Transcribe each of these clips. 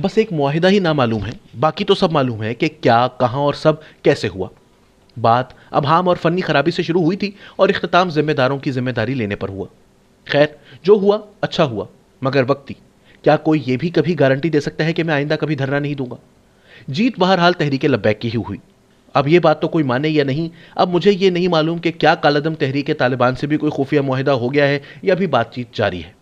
बस एक मुआहिदा ही नामालूम है, बाकी तो सब मालूम है कि क्या, कहां और सब कैसे हुआ। बात अभाम और फनी खराबी से शुरू हुई थी और इख्तिताम जिम्मेदारों की जिम्मेदारी लेने पर हुआ। खैर, जो हुआ अच्छा हुआ, मगर वक्ती। क्या कोई ये भी कभी गारंटी दे सकता है कि मैं आइंदा कभी धरना नहीं दूंगा? जीत बहरहाल तहरीक लब्बैक की ही हुई। अब ये बात तो कोई माने या नहीं, अब मुझे ये नहीं मालूम कि क्या कालदम तहरीक तालिबान से भी कोई खुफिया मुआहिदा हो गया है या भी बातचीत जारी है।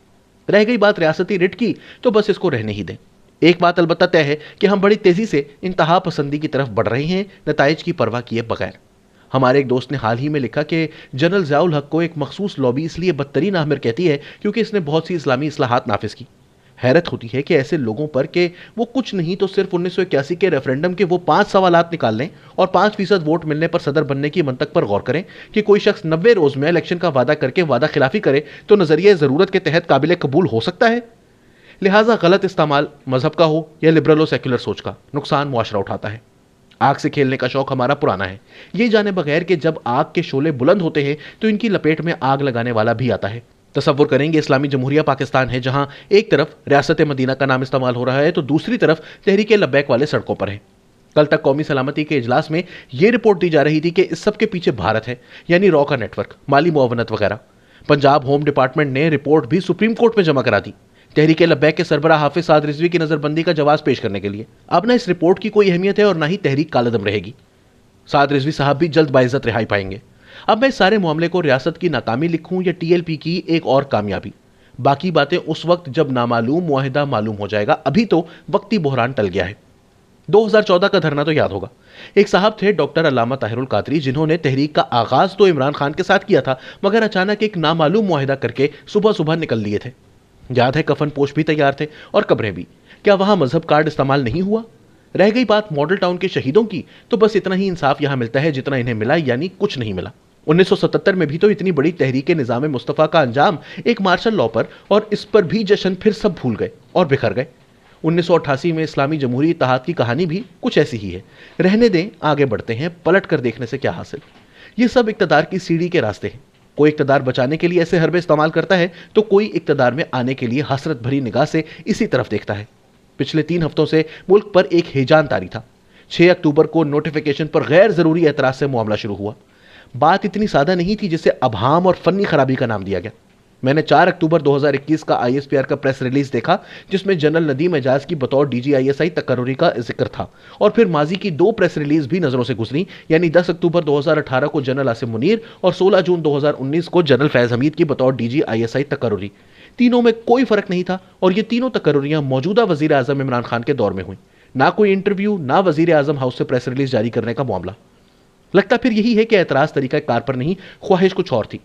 रह गई बात रियासती रिट की, तो बस इसको रहने ही दें। एक बात अलबत्ता तय है कि हम बड़ी तेजी से इंतहा पसंदी की तरफ बढ़ रहे हैं, नताइज की परवाह किए बगैर। हमारे एक दोस्त ने हाल ही में लिखा कि जनरल ज़ियाउल हक को एक मखसूस लॉबी इसलिए बदतरीन आमिर कहती है क्योंकि इसने बहुत सी इस्लामी इस्लाहात नाफिज की। हैरत होती है कि ऐसे लोगों पर कि वो कुछ नहीं तो सिर्फ 1981 के रेफरेंडम के वो 5 सवालात निकाल लें और 5% वोट मिलने पर सदर बनने की मंतक पर गौर करें कि कोई शख्स 90 रोज में इलेक्शन का वादा करके वादा खिलाफी करे तो नजरिए ज़रूरत के तहत काबिल कबूल हो सकता है। लिहाजा गलत इस्तेमाल मजहब का हो या लिबरल और सेक्युलर सोच का, नुकसान मुआशरा उठाता है। आग से खेलने का शौक हमारा पुराना है, ये जाने बगैर कि जब आग के शोले बुलंद होते हैं तो इनकी लपेट में आग लगाने वाला भी आता है। तसव्वुर करेंगे इस्लामी जमहूरिया पाकिस्तान है, जहां एक तरफ रियासत मदीना का नाम इस्तेमाल हो रहा है तो दूसरी तरफ तहरीक लब्बैक वाले सड़कों पर हैं। कल तक कौमी सलामती के इजलास में यह रिपोर्ट दी जा रही थी कि इस सब के पीछे भारत है, यानी रॉ का नेटवर्क, माली मुआवनत वगैरह। पंजाब होम डिपार्टमेंट ने रिपोर्ट भी सुप्रीम कोर्ट में जमा करा दी तहरीक लब्बैक के सरबरा हाफिज साद रिजवी की नजरबंदी का जवाब पेश करने के लिए। अब ना इस रिपोर्ट की कोई अहमियत है और ना ही तहरीक कालदम रहेगी। साद रिजवी साहब भी जल्द बाइज्जत रिहाई पाएंगे। अब मैं इस सारे मामले को रियासत की नाकामी लिखूं या टीएलपी की एक और कामयाबी, बाकी बातें उस वक्त जब नामालूम मुआहिदा मालूम हो जाएगा। अभी तो वक्ती बहरान टल गया है। 2014 का धरना तो याद होगा। एक साहब थे डॉक्टर अल्लामा ताहिरुल कादरी, जिन्होंने तहरीक का आगाज तो इमरान खान के साथ किया था, मगर अचानक एक नामालूम मुआहिदा करके सुबह सुबह निकल लिए थे। याद है कफन पोश भी तैयार थे और कब्रें भी। क्या वहां मजहब कार्ड इस्तेमाल नहीं हुआ? रह गई बात मॉडल टाउन के शहीदों की, तो बस इतना ही इंसाफ यहां मिलता है जितना इन्हें मिला, यानी कुछ नहीं मिला। 1977 में भी तो इतनी बड़ी तहरीक निज़ाम मुस्तफ़ा का अंजाम एक मार्शल लॉ पर, और इस पर भी जश्न फिर सब भूल गए और बिखर गए। 1988 में इस्लामी जमहूरी इत्तेहाद की कहानी भी कुछ ऐसी ही है। रहने दें, आगे बढ़ते हैं, पलट कर देखने से क्या हासिल। ये सब इक़्तिदार की सीढ़ी के रास्ते हैं। कोई इक़्तिदार बचाने के लिए ऐसे हरबे इस्तेमाल करता है तो कोई इक़्तिदार में आने के लिए हसरत भरी निगाह से इसी तरफ देखता है। पिछले 3 हफ्तों से मुल्क पर एक हेजान तारी था। 6 अक्टूबर को नोटिफिकेशन पर गैर जरूरी एतराज से मामला शुरू हुआ। बात इतनी सादा नहीं थी जिसे अभाम और फनी खराबी का नाम दिया गया। मैंने 4 अक्टूबर 2021 का आईएसपीआर का प्रेस रिलीज देखा, जिसमें जनरल नदीम एजाज की बतौर डीजीआईएसआई तकर्रुरी का जिक्र था, और फिर माजी की 2 प्रेस रिलीज भी नजरों से गुजरी, यानी 10 अक्टूबर 2018 को जनरल आसिम मुनीर और 16 जून 2019 को जनरल फैज हमीद की बतौर डीजीआईएसआई तकर्रुरी। तीनों में कोई फर्क नहीं था और ये तीनों तकर्रुरियां मौजूदा वजीर आजम इमरान खान के दौर में हुई। ना कोई इंटरव्यू, ना वजीर आजम हाउस से प्रेस रिलीज जारी करने का मामला। लगता फिर यही है कि एतराज तरीका कार पर नहीं, ख्वाहिश कुछ और थी।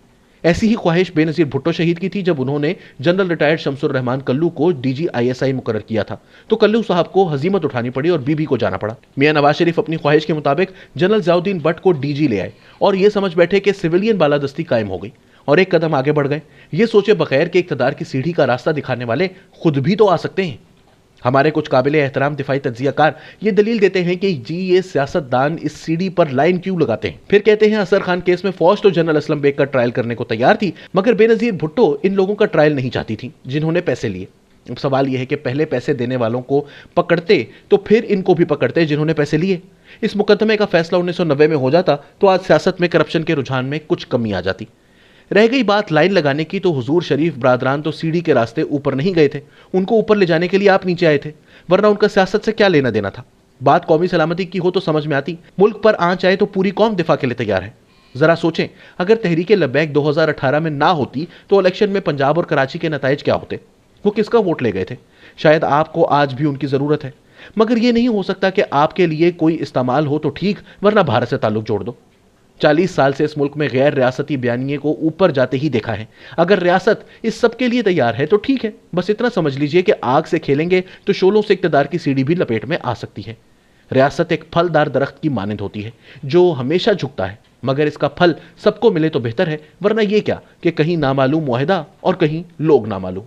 ऐसी ही ख्वाहिश बेनजीर भुट्टो शहीद की थी जब उन्होंने जनरल रिटायर्ड शमसुर रहमान कल्लू को डीजीआईएसआई मुकर्रर किया था, तो कल्लू साहब को हजीमत उठानी पड़ी और बीबी को जाना पड़ा। मियां नवाज शरीफ अपनी ख्वाहिश के मुताबिक जनरल ज़ियाउद्दीन भट्ट को डीजी ले आए और ये समझ बैठे कि सिविलियन बालादस्ती कायम हो गई, और एक कदम आगे बढ़ गए, ये सोचे बगैर कि इक़्तिदार की सीढ़ी का रास्ता दिखाने वाले खुद भी तो आ सकते हैं। हमारे कुछ काबिल एहतराम दिफाई तज्जियाकार ये दलील देते हैं कि जी ये सियासतदान इस सीढ़ी पर लाइन क्यों लगाते हैं। फिर कहते हैं असर खान केस में फौज तो जनरल असलम बेग का ट्रायल करने को तैयार थी, मगर बेनजीर भुट्टो इन लोगों का ट्रायल नहीं चाहती थी जिन्होंने पैसे लिए। अब सवाल यह है कि पहले पैसे देने वालों को पकड़ते तो फिर इनको भी पकड़ते जिन्होंने पैसे लिए। इस मुकदमे का फैसला 1990 में हो जाता तो आज सियासत में करप्शन के रुझान में कुछ कमी आ जाती। रह गई बात लाइन लगाने की, तो हुजूर शरीफ बरादरान तो सीढ़ी के रास्ते ऊपर नहीं गए थे, उनको ऊपर ले जाने के लिए आप नीचे आए थे, वरना उनका सियासत से क्या लेना देना था। बात कौमी सलामती की हो तो समझ में आती, मुल्क पर आंच आए तो पूरी कौम दिफा के लिए तैयार है। जरा सोचें, अगर तहरीक लब्बैक 2018 में ना होती तो इलेक्शन में पंजाब और कराची के नताइज क्या होते? वो किसका वोट ले गए थे? शायद आपको आज भी उनकी जरूरत है, मगर यह नहीं हो सकता कि आपके लिए कोई इस्तेमाल हो तो ठीक, वरना भारत से ताल्लुक जोड़ दो। 40 साल से इस मुल्क में गैर रियासती बयानिए को ऊपर जाते ही देखा है। अगर रियासत इस सब के लिए तैयार है तो ठीक है, बस इतना समझ लीजिए कि आग से खेलेंगे तो शोलों से इक़्तिदार की सीढ़ी भी लपेट में आ सकती है। रियासत एक फलदार दरख्त की मानंद होती है जो हमेशा झुकता है, मगर इसका फल सबको मिले तो बेहतर है, वरना ये क्या कि कहीं नामालूम मुआहिदा और कहीं लोग नामालूम।